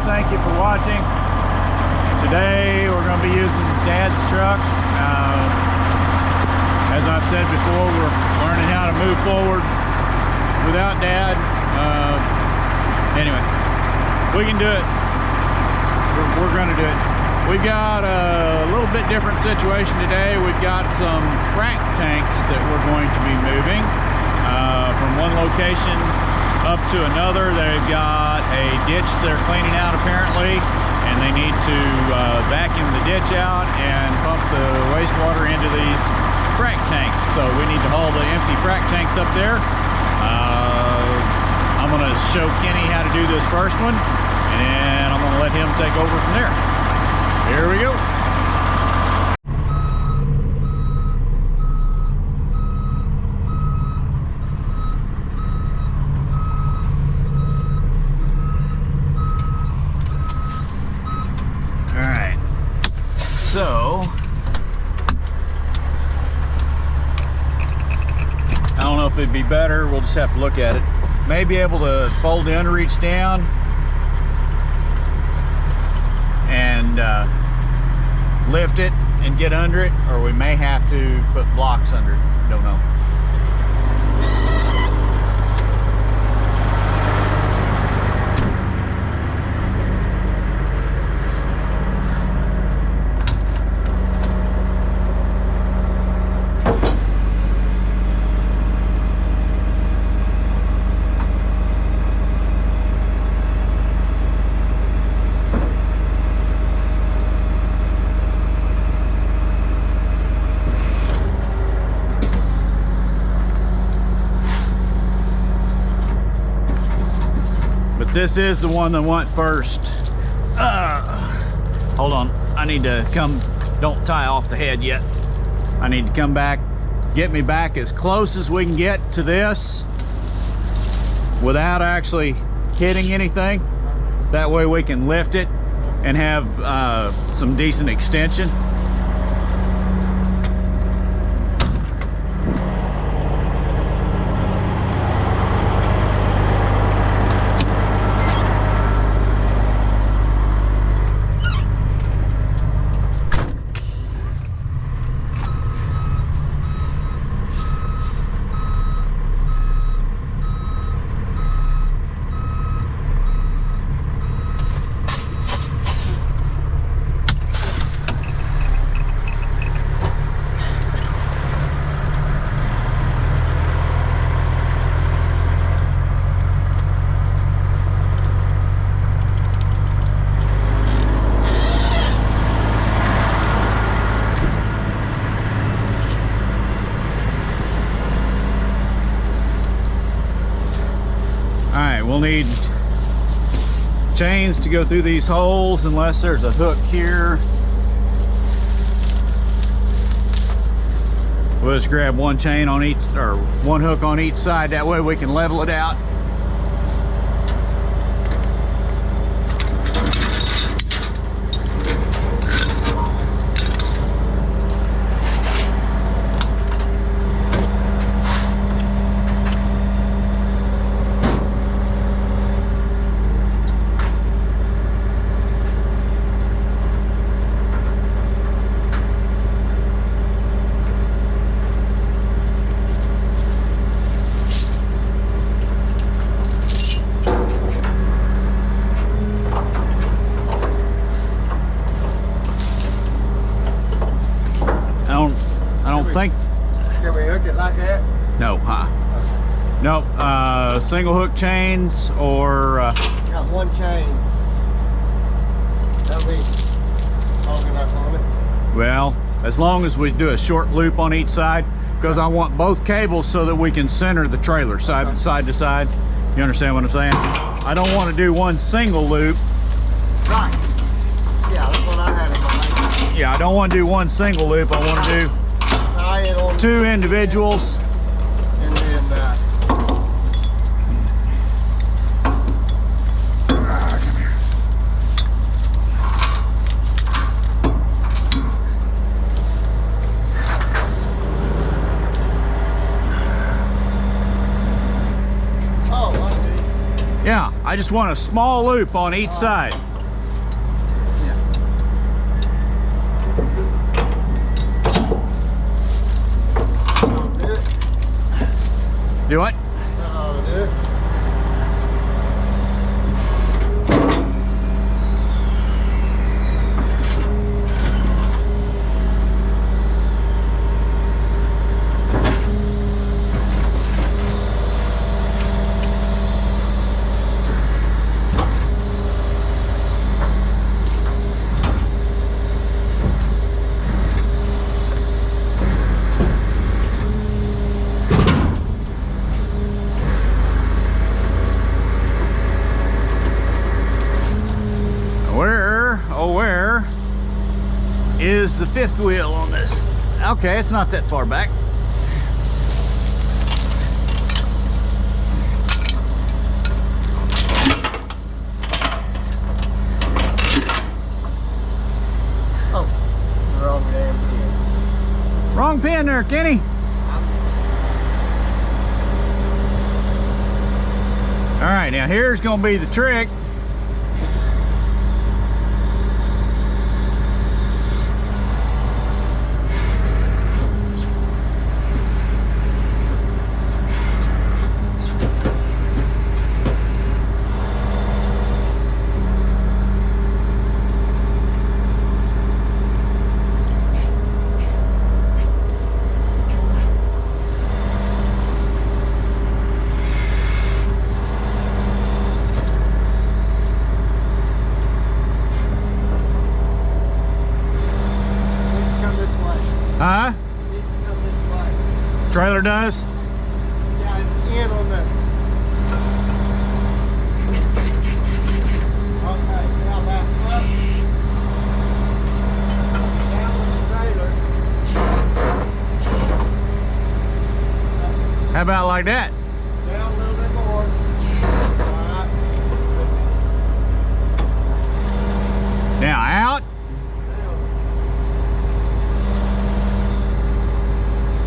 thank you for watching. Today we're going to be using Dad's truck. As I've said before, we're learning how to move forward without Dad. Anyway, we can do it. We're going to do it. We've got a little bit different situation today. We've got some frac tanks that we're going to be moving from one location up to another. They've got a ditch they're cleaning out apparently, and they need to vacuum the ditch out and pump the wastewater into these frac tanks. So we need to haul the empty frac tanks up there. I'm going to show Kenny how to do this first one, and I'm going to let him take over from there. Here we go. All right. So I don't know if it'd be better. We'll just have to look at it. May be able to fold the underreach down and lift it and get under it, or we may have to put blocks under it. Don't know. This is the one that went first. Hold on, I need to come, don't tie off the head yet. I need to come back, get me back as close as we can get to this without actually hitting anything. That way we can lift it and have some decent extension. We'll need chains to go through these holes unless there's a hook here. We'll just grab one chain on each, or one hook on each side. That way we can level it out. Can we hook it like that? No, Nope. Single hook chains or got one chain. That'll be long enough on it. Well, as long as we do a short loop on each side, because I want both cables so that we can center the trailer side to side. You understand what I'm saying? I don't want to do one single loop. Right. Yeah, that's what I had in mind. Yeah, I don't want to do one single loop. I want to do two individuals. And then come here. oh, I see. Yeah, I just want a small loop on each side. Do it. That ought to do it. Where is the fifth wheel on this? Okay, it's not that far back. Oh, wrong damn pin. Wrong pin there, Kenny. All right, now here's gonna be the trick. Huh? Trailer does? Yeah, it's in on the. Okay, now that's up. Down on the trailer. How about like that? Down a little bit more. Alright. Now out.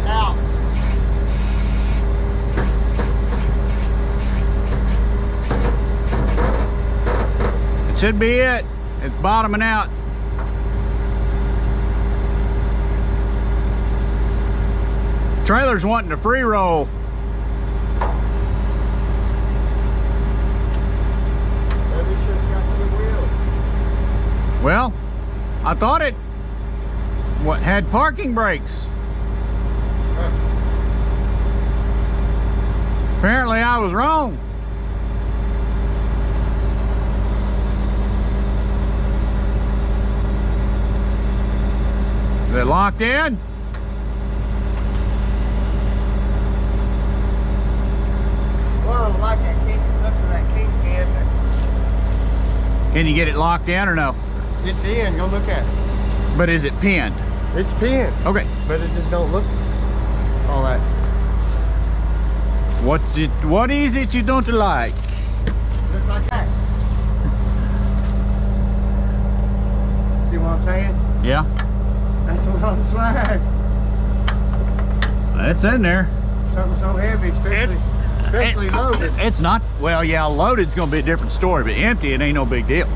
Out. It should be it. It's bottoming out. Trailer's wanting to free roll. Maybe it's just got the wheel. Well, I thought it had parking brakes. Apparently I was wrong. Is it locked in? Well, like that key, looks at that key pin. Can you get it locked in or no? It's in, go look at it. But is it pinned? It's pinned, Okay. but it just don't look all that. What is it you don't like? Looks like that. See what I'm saying? Yeah. That's a lot of slag. It's in there. Something so heavy, especially loaded. It's not, well, yeah, loaded's gonna be a different story, but empty, it ain't no big deal.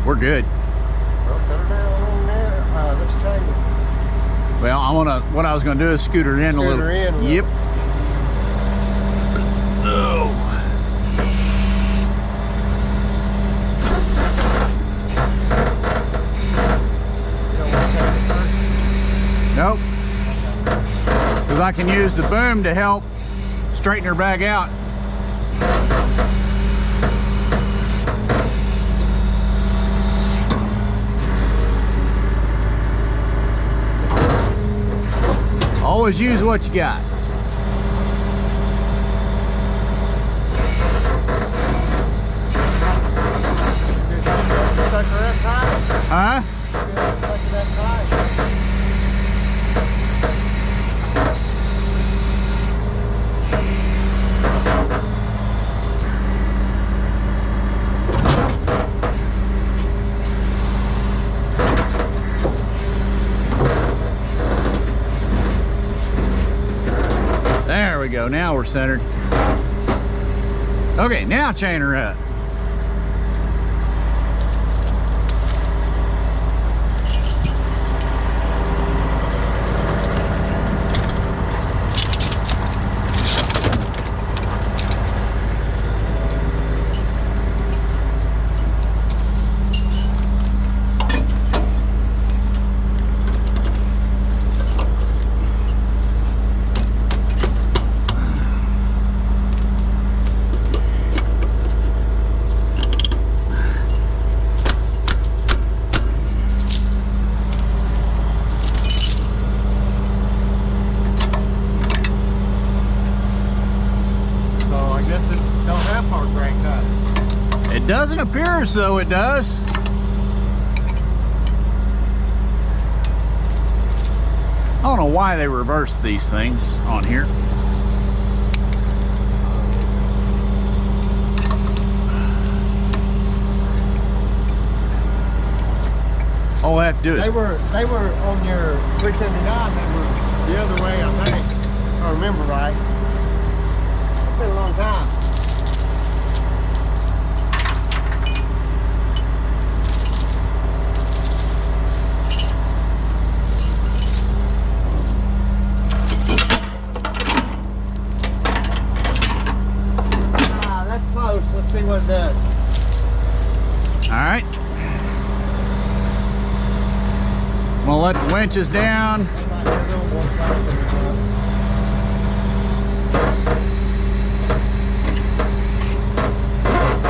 We're good. Well, set her down on there. Let's change it. Well, what I was gonna do is scoot her in a little. Scoot her in a little. Yep. Oh. You don't want to change it first? Nope. Because I can use the boom to help straighten her back out. Always use what you got. Stuck her up tight. Huh? Stuck her up tight. There we go. Now we're centered. Okay, now chain her up. It doesn't appear as though it does. I don't know why they reverse these things on here. All I have to do is... They were on your 379, they were the other way, I think. If I remember right. It's been a long time. That's close. Let's see what it does. All right. I'm gonna let the winches down.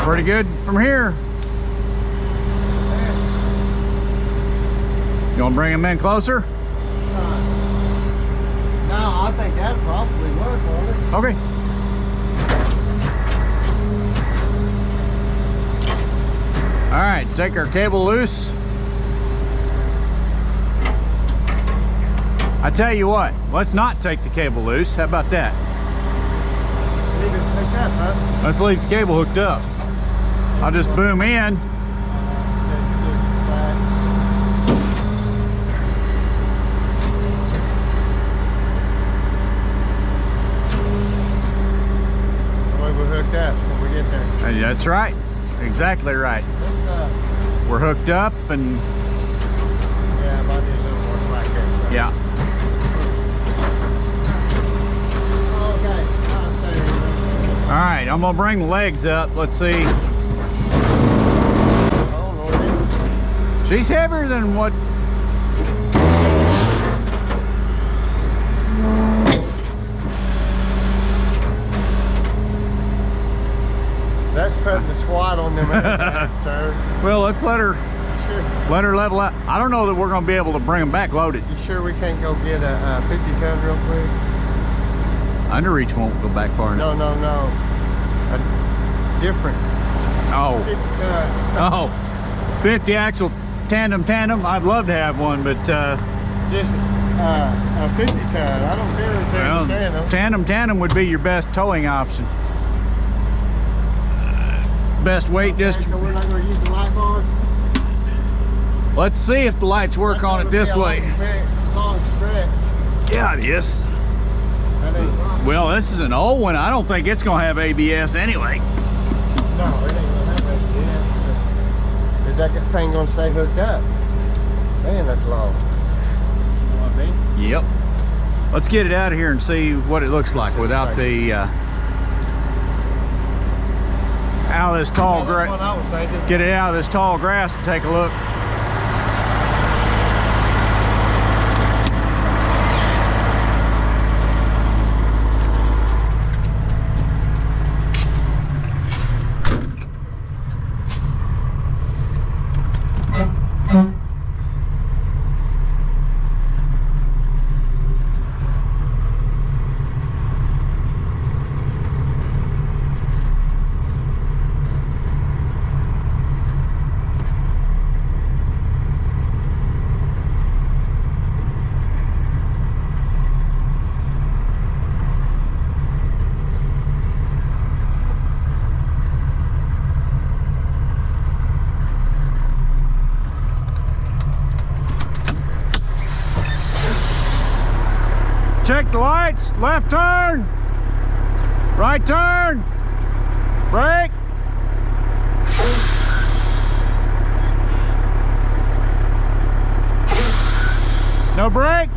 Pretty good from here. You wanna bring them in closer? No, I think that'd probably work on it. Okay. All right, take our cable loose. I tell you what, let's not take the cable loose. How about that? Leave it hooked up, huh? Let's leave the cable hooked up. I'll just boom in. The way we're hooked up when we get there. That's right. Exactly right. We're hooked up and... Yeah, I might need a little more slack there. So. Yeah. All right, I'm gonna bring the legs up. Let's see. Oh, She's heavier than what? that's putting the squat on them, sir. Well, let's let her level out. I don't know that we're gonna be able to bring them back loaded. You sure we can't go get a 50 ton real quick? Underreach won't go back far enough. No. A different. Oh. 50 ton. Oh. 50 axle tandem. I'd love to have one, but Just a 50 ton. I don't care if it's tandem would be your best towing option. Best weight okay, distribution. so we're not going to use the light bar? Let's see if the lights work on it this way. Long stretch. Yeah, it is. That ain't right. Well, this is an old one. I don't think it's going to have ABS anyway. No, it ain't going to have ABS. Is that thing going to stay hooked up? Man, that's long. You know what I mean? Yep. Let's get it out of here and see what it looks like without the out of this tall grass. That's what I was thinking. Get it out of this tall grass and take a look. Check the lights, left turn, right turn, brake. No brake.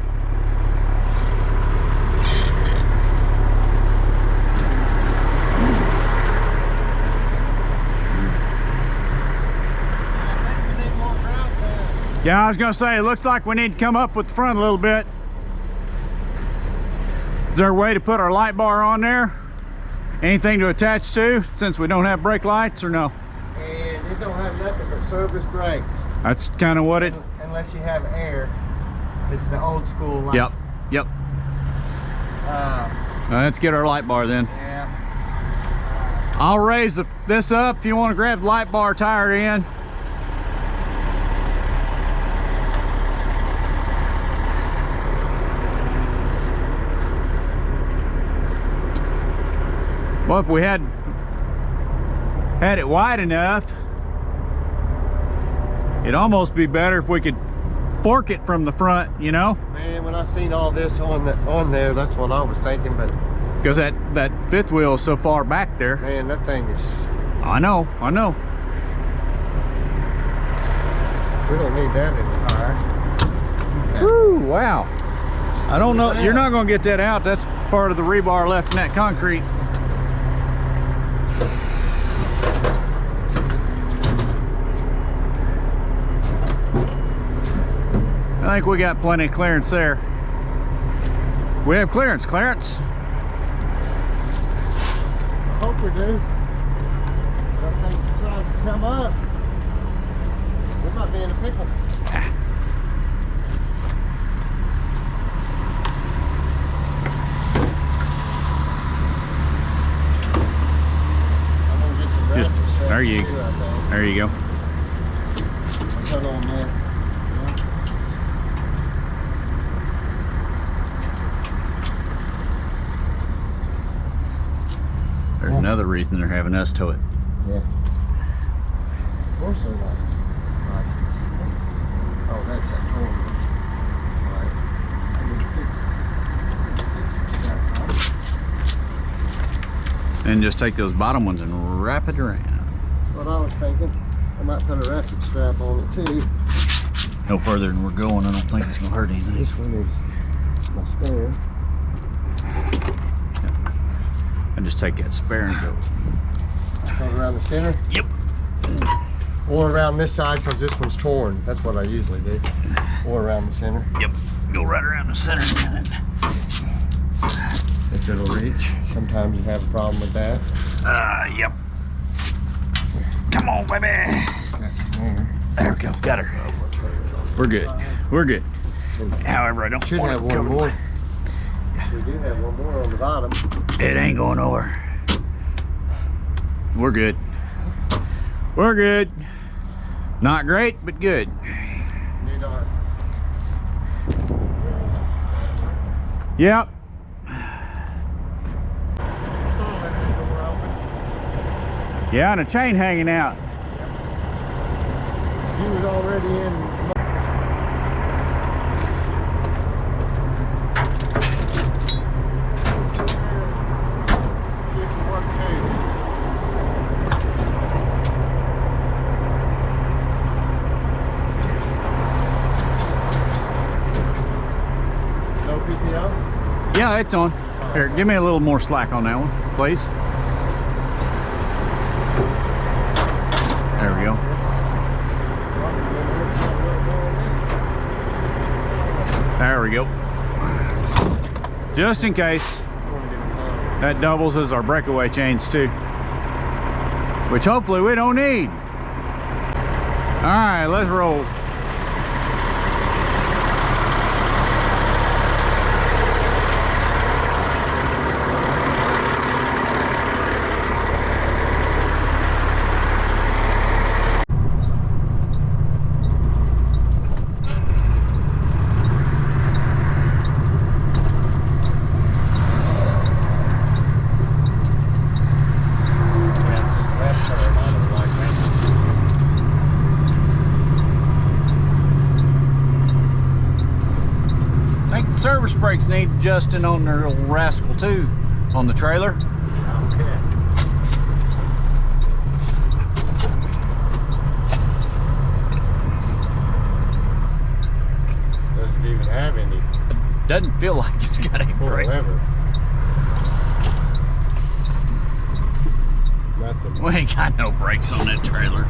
Yeah, I was gonna say, it looks like we need to come up with the front a little bit. Is there a way to put our light bar on there? Anything to attach to, since we don't have brake lights, or no? And it don't have nothing but service brakes. That's kind of what it... Unless you have air. It's the old school light. Yep. Let's get our light bar then. Yeah. I'll raise this up if you want to grab the light bar tire in. Well, if we had it wide enough, it'd almost be better if we could fork it from the front, you know? Man, when I seen all this on there, that's what I was thinking, but because that fifth wheel is so far back there. man, that thing is... I know. We don't need that in the tire. Woo, wow. I don't know, you're not gonna get that out. That's part of the rebar left in that concrete. I think we got plenty of clearance there. We have clearance, Clarence. I hope we do. That thing decides to come up. We might be in a pickle. I'm gonna get some ratchet straps there you too, I think. There you go. I'll put on there. There's another reason they're having us tow it. Yeah. Of course they're not. Oh, that's that torn. Alright. I need to fix that. And just take those bottom ones and wrap it around. What I was thinking, I might put a ratchet strap on it too. No further than we're going, I don't think it's gonna hurt anything. This one is my spare. I just take that spare and go. Go around the center? Yep. Or around this side because this one's torn. That's what I usually do. Or around the center. Yep. Go right around the center and then. If it'll reach. Sometimes you have a problem with that. Yep. Come on, baby. There we go. Got her. We're good. We're good. However, I don't Should want have to one cover more. We do have one more on the bottom. It ain't going nowhere. We're good. We're good. Not great, but good. Need our... Yep. Yeah, and a chain hanging out. He was already in. No PTO? Yeah, it's on. Here, give me a little more slack on that one, please. There we go. There we go. Just in case. That doubles as our breakaway chains too. Which hopefully we don't need. Alright, let's roll. Service brakes need adjusting on their little rascal too, on the trailer. Okay. Does it even have any? Doesn't feel like it's got any brake. Nothing. We ain't got no brakes on that trailer.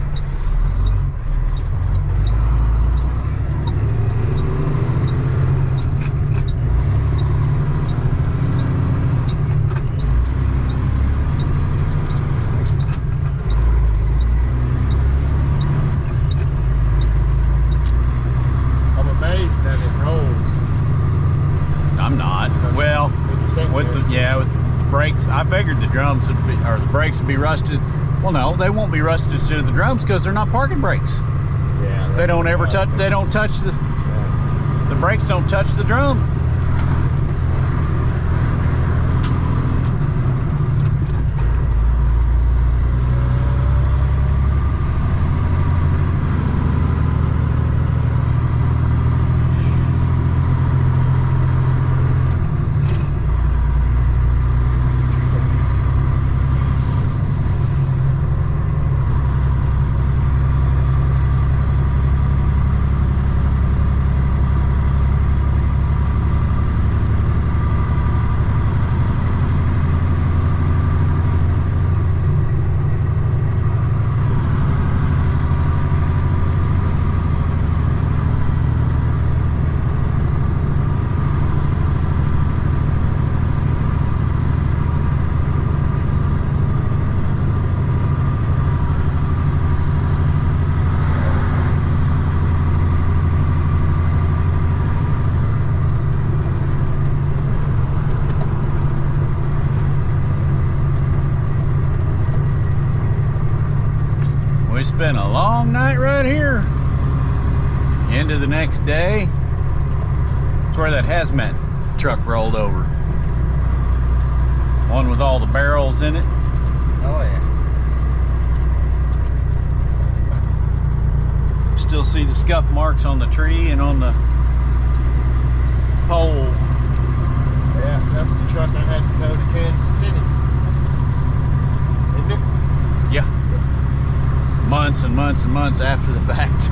I'm not. Well, It's sitting with there. the, yeah, with brakes. I figured the drums would be, or the brakes would be rusted. Well, no, they won't be rusted to the drums because they're not parking brakes. Yeah. They don't ever touch. They don't touch the. Yeah. The brakes don't touch the drum. We spent a long night right here. Into the next day. That's where that HAZMAT truck rolled over. One with all the barrels in it. Oh yeah. Still see the scuff marks on the tree and on the pole. Yeah, that's the truck I had to tow to Kansas City. Isn't it? Yeah. Months and months and months after the fact.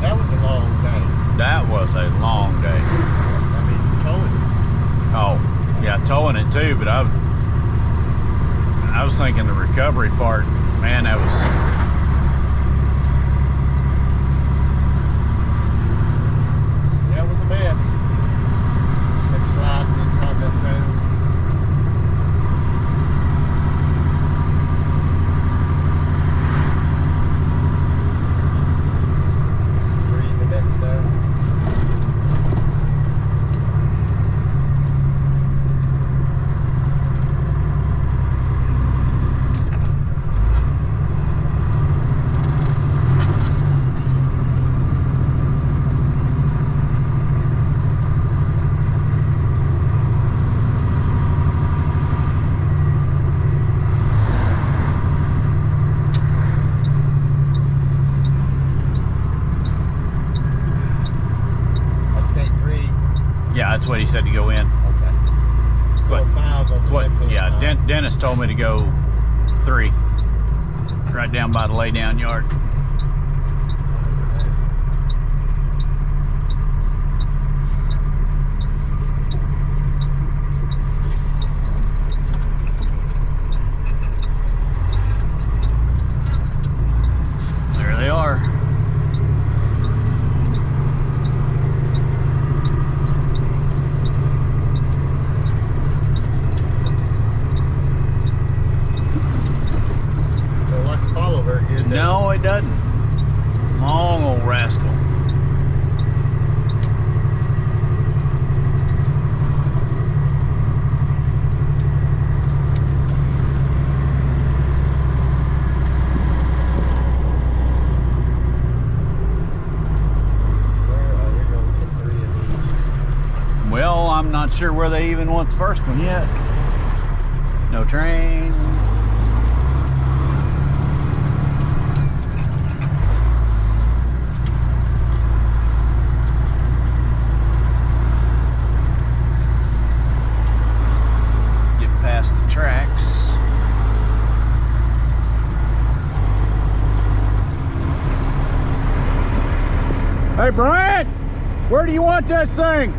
That was a long day. That was a long day. I mean, towing it. Oh, yeah, towing it too, but I was thinking the recovery part, man, that was. Yeah, it was a mess. Slip sliding inside that road. Breathing that stuff. Yeah, that's what he said to go in. Okay. What? 5's on the What? left-hand Yeah, side. Dennis told me to go 3, right down by the lay down yard. There they are. Don't like to follow very good. does No, it doesn't. Long old rascal. We're gonna get 3 of these. Well, I'm not sure where they even want the first one yet. No train. Get past the tracks. Hey, Brian, where do you want this thing?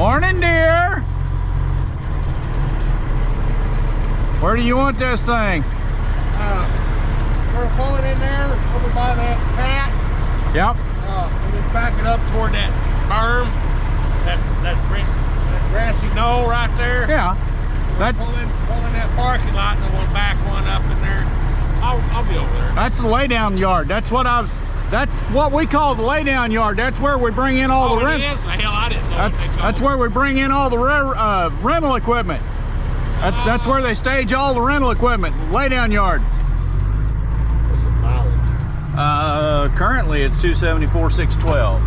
Morning, dear. Where do you want this thing? We're pulling in there over by that Pratt. Yep. And just back it up toward that berm, that grassy knoll right there. Yeah. That, pulling that parking lot, and then we'll back one up in there. I'll be over there. that's the laydown yard. That's what we call the laydown yard. That's where we bring in all the rental. Hell, I didn't know. That's where we bring in all the rental equipment. That's where they stage all the rental equipment. Laydown yard. What's the mileage? Currently it's 274,612.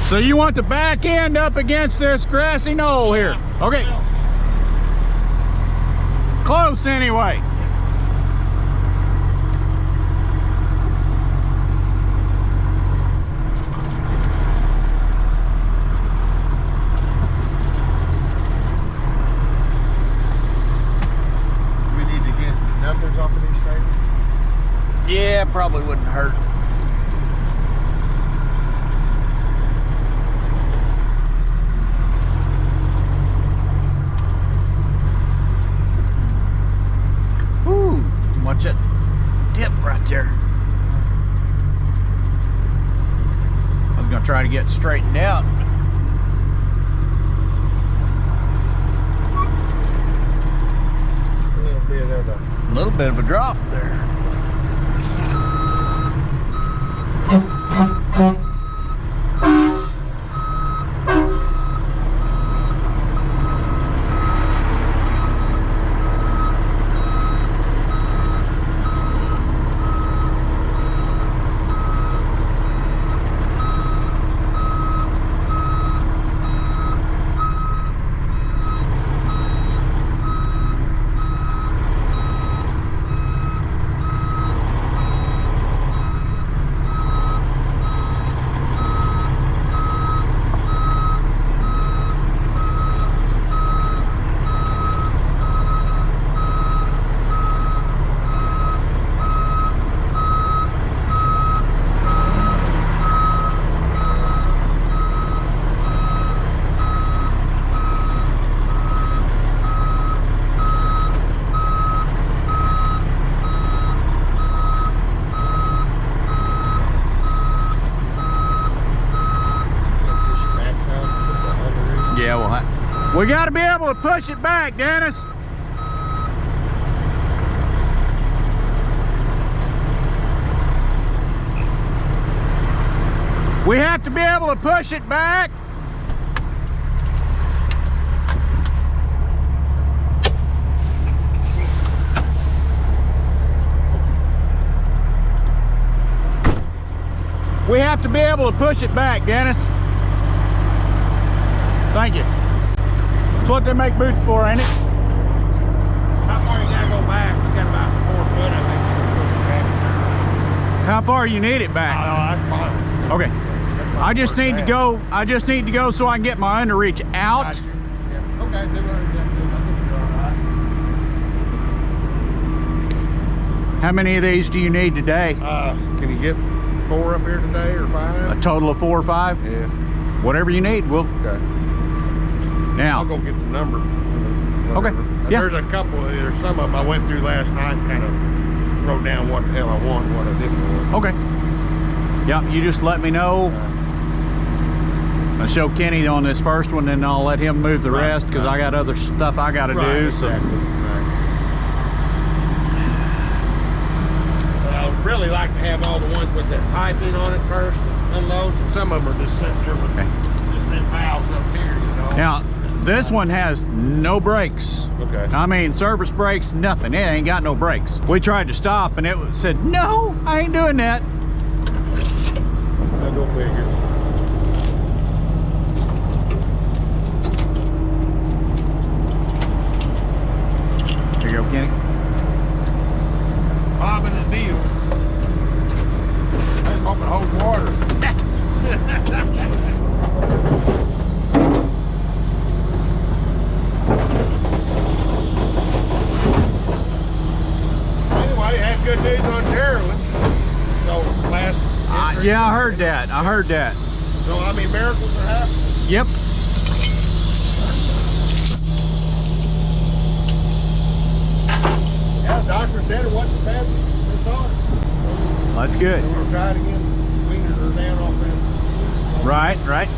So you want the back end up against this grassy knoll here? Okay. Close anyway. We need to get numbers off of these things. Yeah, probably wouldn't hurt. Ooh, watch it dip right there. I was gonna try to get it straightened out. A little bit of the A little bit of a drop there. Yeah, well, we got to be able to push it back, Dennis. We have to be able to push it back. We have to be able to push it back, Dennis. Thank you. That's what they make boots for, ain't it? How far you gotta go back? We got about 4 foot, I think. How far you need it back? That's fine. Okay. I just need to go. I just need to go so I can get my underreach out. Gotcha. Yeah. Okay. I think you're all right. How many of these do you need today? Can you get 4 up here today or 5? A total of 4 or 5? Yeah. Whatever you need. We'll. Okay. Now. I'll go get the numbers. Okay. Yeah. There's a couple. There's some of them I went through last night and kind of wrote down what the hell I want and what I didn't want. Okay. Yeah. You just let me know. I'll show Kenny on this first one, and I'll let him move the rest because I got other stuff I got to do. Exactly. But I would really like to have all the ones with that piping on it first, unloads, and some of them are just sitting there with just them valves up here, you know. Now, this one has no brakes. Okay. I mean, service brakes, nothing. It ain't got no brakes. We tried to stop, and it said, "No, I ain't doing that." I'll go figure. Here you go, Kenny. Bobbing the deal. I just hope it holds water. Anyway, had good news on Carolyn. So last Yeah, I heard that. I heard that. So, I mean, miracles are happening. Yep. Yeah, the doctor said it wasn't bad. It's hard. That's good. So we'll try it again. Wingers are down off that. Right, right.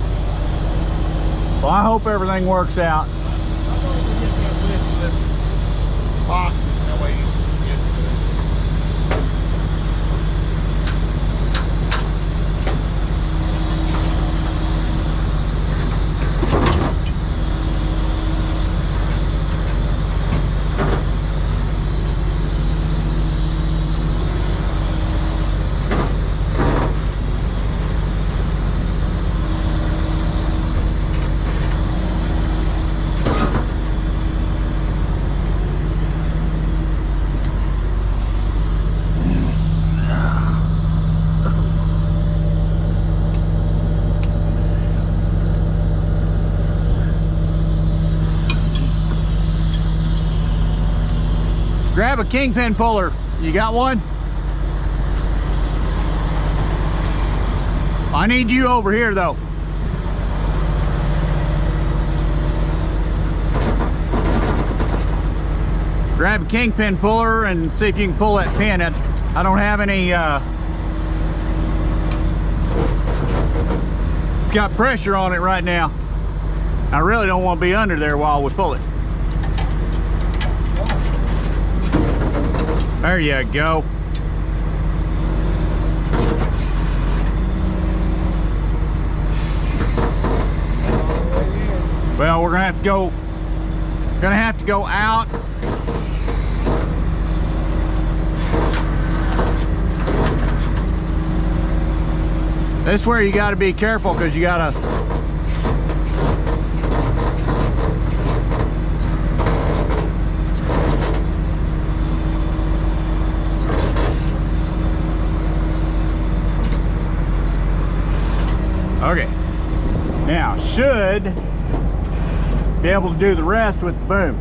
Well, I hope everything works out. I'm going to get that lift to this box. That way you can get to it. Grab a kingpin puller. You got one? I need you over here though. Grab a kingpin puller and see if you can pull that pin. I don't have any, it's got pressure on it right now. I really don't want to be under there while we pull it. There you go. Well, we're gonna have to go out. This is where you got to be careful because you got to okay. Now, should be able to do the rest with the boom.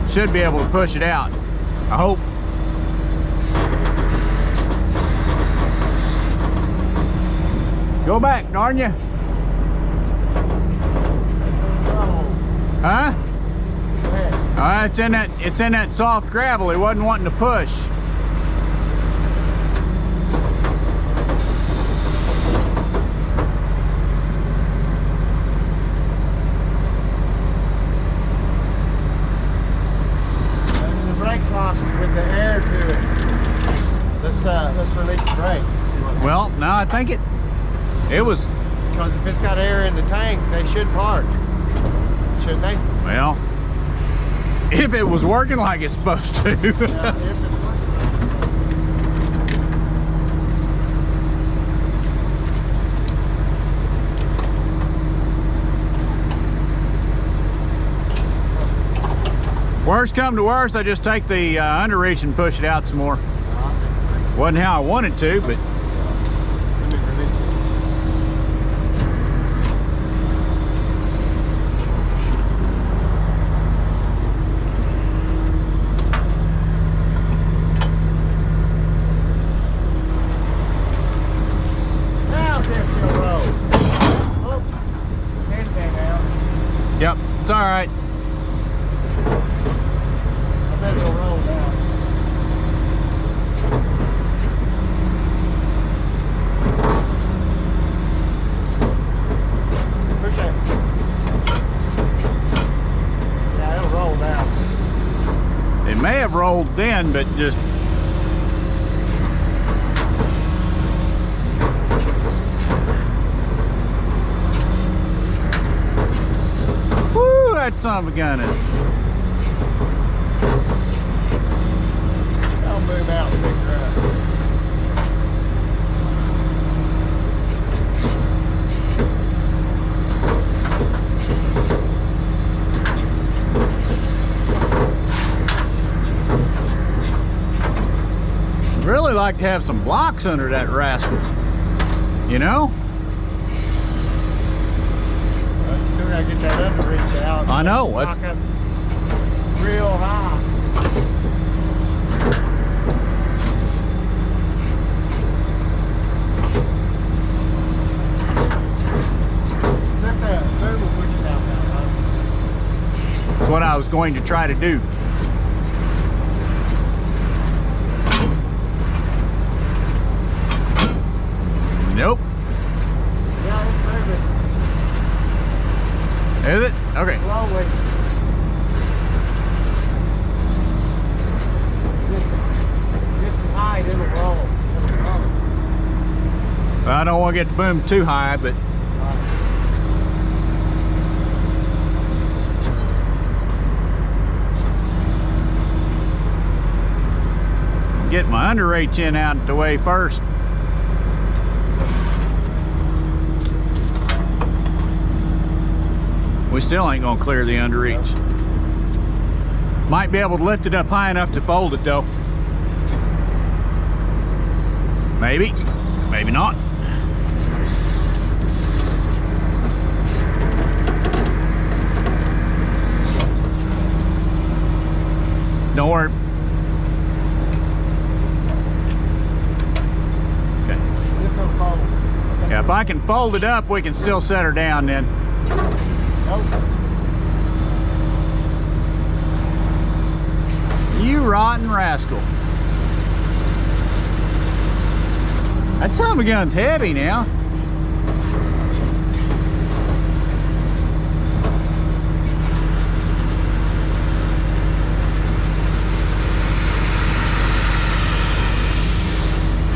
Should be able to push it out. I hope. Go back, darn you. Huh? It's in that soft gravel. He wasn't wanting to push. The brakes lost with the air to it. Let's release the brakes. Well, no, I think it was. Because if it's got air in the tank, they should park. Shouldn't they? Well, if it was working like it's supposed to. Yeah, if it's working. Worst come to worst, I just take the underreach and push it out some more. Wasn't how I wanted to, but yep, it's all right. I bet it'll roll down. Push that. Yeah, it'll roll down. It may have rolled then, but just whoo, that son of a gun is. I'll move out and pick her up. Really like to have some blocks under that rascal, you know? Well, you still gotta get that underreach out. I know. Lock up real high. was going to try to do. Nope. Yeah, it's moving. Is it? Okay. Slowly. Get some height, it'll roll. I don't want to get the boom too high, but get my under reach in out the way first. We still ain't gonna clear the under reach. Might be able to lift it up high enough to fold it though. Maybe, maybe not. Don't worry. Okay. Yeah, if I can fold it up, we can still set her down then. You rotten rascal. That son of a gun's heavy now.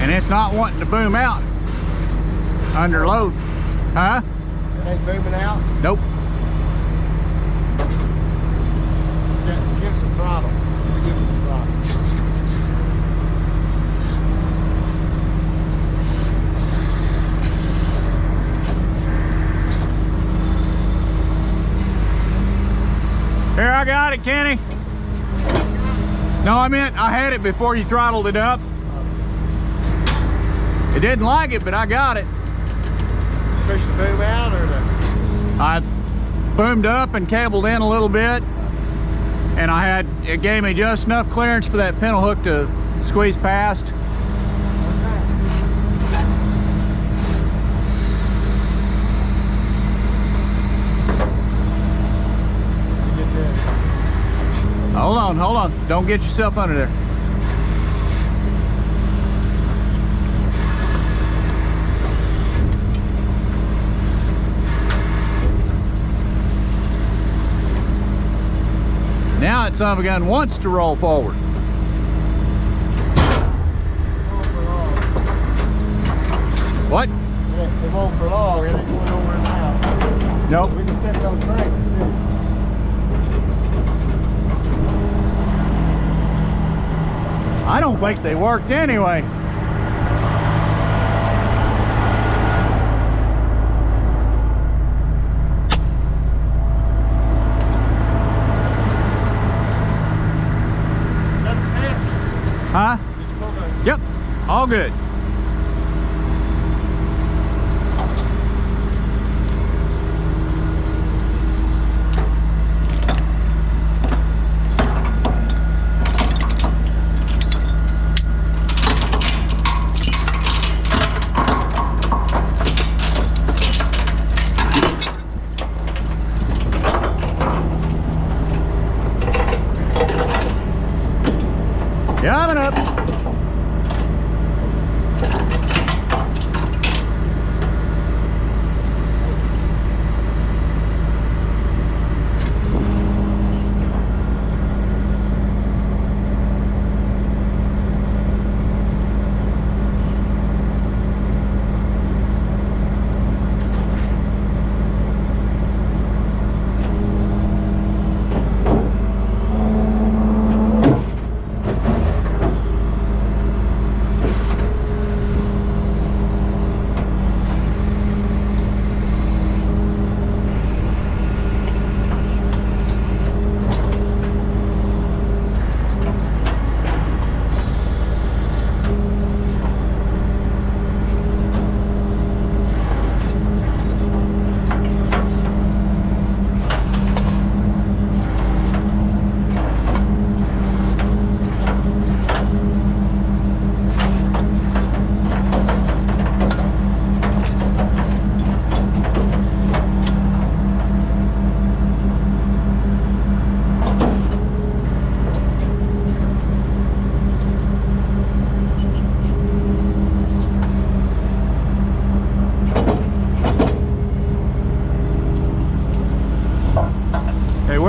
And it's not wanting to boom out under load. Huh? It ain't booming out? Nope. Give some throttle. Give some throttle. Here, I got it, Kenny. No, I meant I had it before you throttled it up. It didn't like it, but I got it. Push the boom out or the... I boomed up and cabled in a little bit, and it gave me just enough clearance for that pintle hook to squeeze past. Hold on. Don't get yourself under there. Now that son of a gun wants to roll forward. What? It won't for long. It ain't going over now. Nope. We can set those brakes too. I don't think they worked anyway. Huh? Yep, all good. Coming up.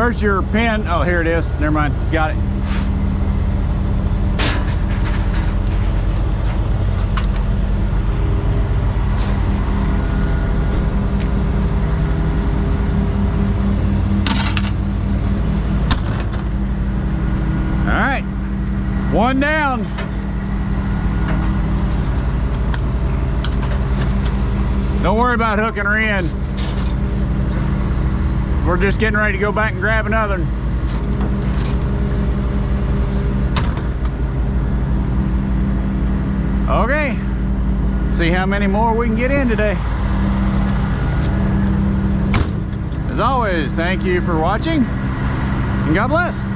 Where's your pin? Oh, here it is. Never mind. Got it. All right. One down. Don't worry about hooking her in. We're just getting ready to go back and grab another one. Okay, see how many more we can get in today. As always, thank you for watching, and God bless.